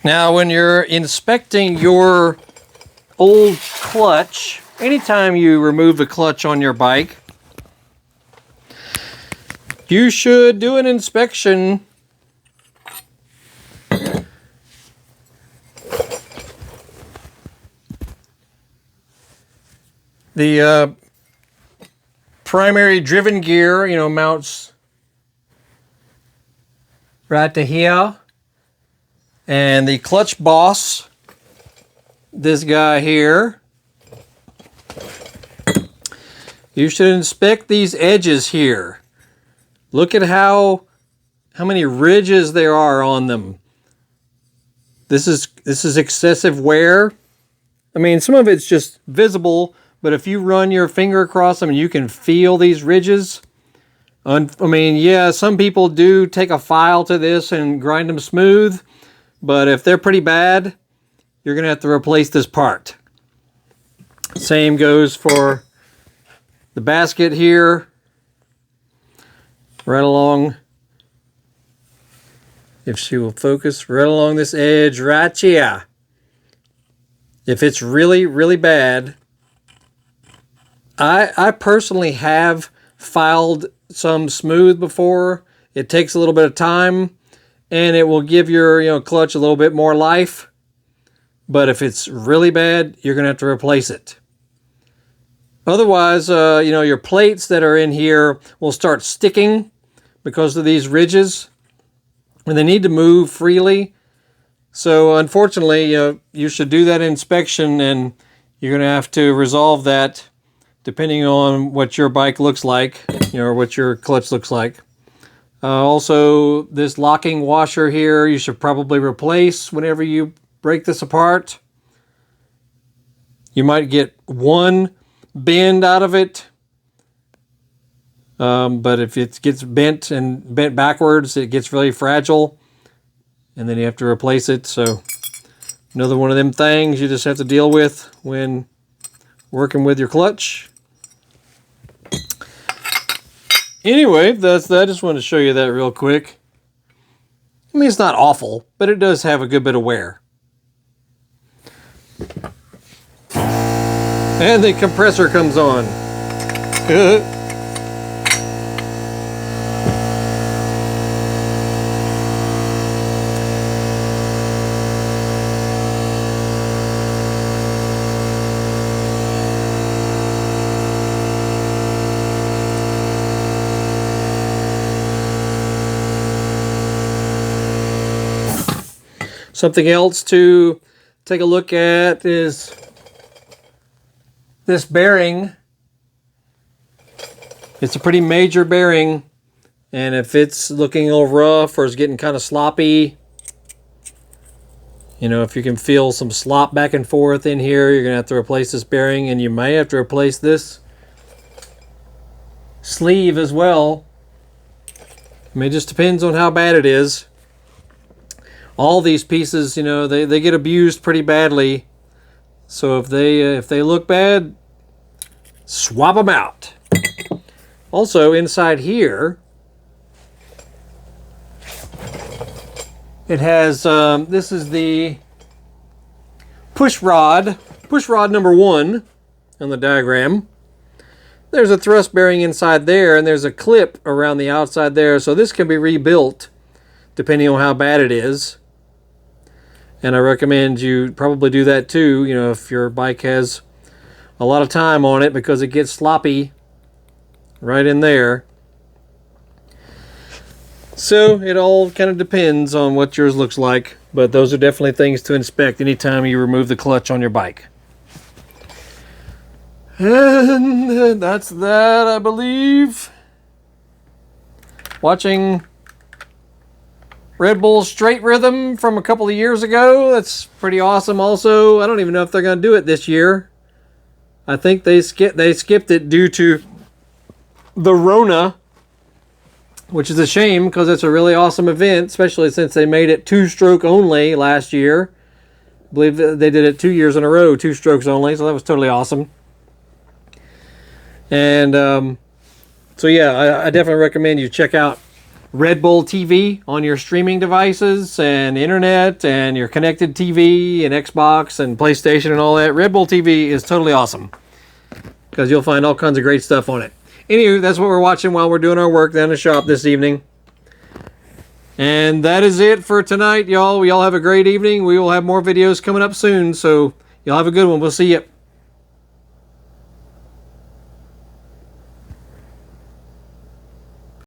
Now, when you're inspecting your old clutch, anytime you remove the clutch on your bike, you should do an inspection the primary driven gear, you know, mounts right to here. And the clutch boss, this guy here, you should inspect these edges here. Look at how many ridges there are on them. This is excessive wear. I mean, some of it's just visible, but if you run your finger across them, you can feel these ridges. I mean, yeah, some people do take a file to this and grind them smooth. But if they're pretty bad, you're going to have to replace this part. Same goes for the basket here. Right along, if she will focus, right along this edge right here. If it's really, really bad, I personally have filed some smooth before. It takes a little bit of time. And it will give your clutch a little bit more life. But if it's really bad, you're going to have to replace it. Otherwise, your plates that are in here will start sticking because of these ridges. And they need to move freely. So unfortunately, you should do that inspection, and you're going to have to resolve that depending on what your bike looks like, or what your clutch looks like. Also, this locking washer here, you should probably replace whenever you break this apart. You might get one bend out of it. But if it gets bent backwards, it gets really fragile. And then you have to replace it. So, another one of them things you just have to deal with when working with your clutch. Anyway, that's that. I just wanted to show you that real quick. I mean, it's not awful, but it does have a good bit of wear. And the compressor comes on. Something else to take a look at is this bearing. It's a pretty major bearing, and if it's looking a little rough or is getting kind of sloppy, if you can feel some slop back and forth in here, you're going to have to replace this bearing, and you may have to replace this sleeve as well. I mean, it just depends on how bad it is. All these pieces, they get abused pretty badly. So if they look bad, swap them out. Also, inside here, it has, this is the push rod number 1 on the diagram. There's a thrust bearing inside there, and there's a clip around the outside there. So this can be rebuilt depending on how bad it is. And I recommend you probably do that too, if your bike has a lot of time on it, because it gets sloppy right in there. So it all kind of depends on what yours looks like, but those are definitely things to inspect anytime you remove the clutch on your bike. And that's that, I believe. Watching Red Bull Straight Rhythm from a couple of years ago. That's pretty awesome also. I don't even know if they're going to do it this year. I think they skipped it due to the Rona, which is a shame because it's a really awesome event, especially since they made it 2-stroke only last year. I believe they did it 2 years in a row, 2 strokes only, so that was totally awesome. And so yeah, I definitely recommend you check out Red Bull TV on your streaming devices and internet and your connected TV and Xbox and PlayStation and all that. Red Bull TV is totally awesome because you'll find all kinds of great stuff on it. Anywho, that's what we're watching while we're doing our work down the shop this evening. And that is it for tonight, y'all. Y'all have a great evening. We will have more videos coming up soon, so y'all have a good one. We'll see you.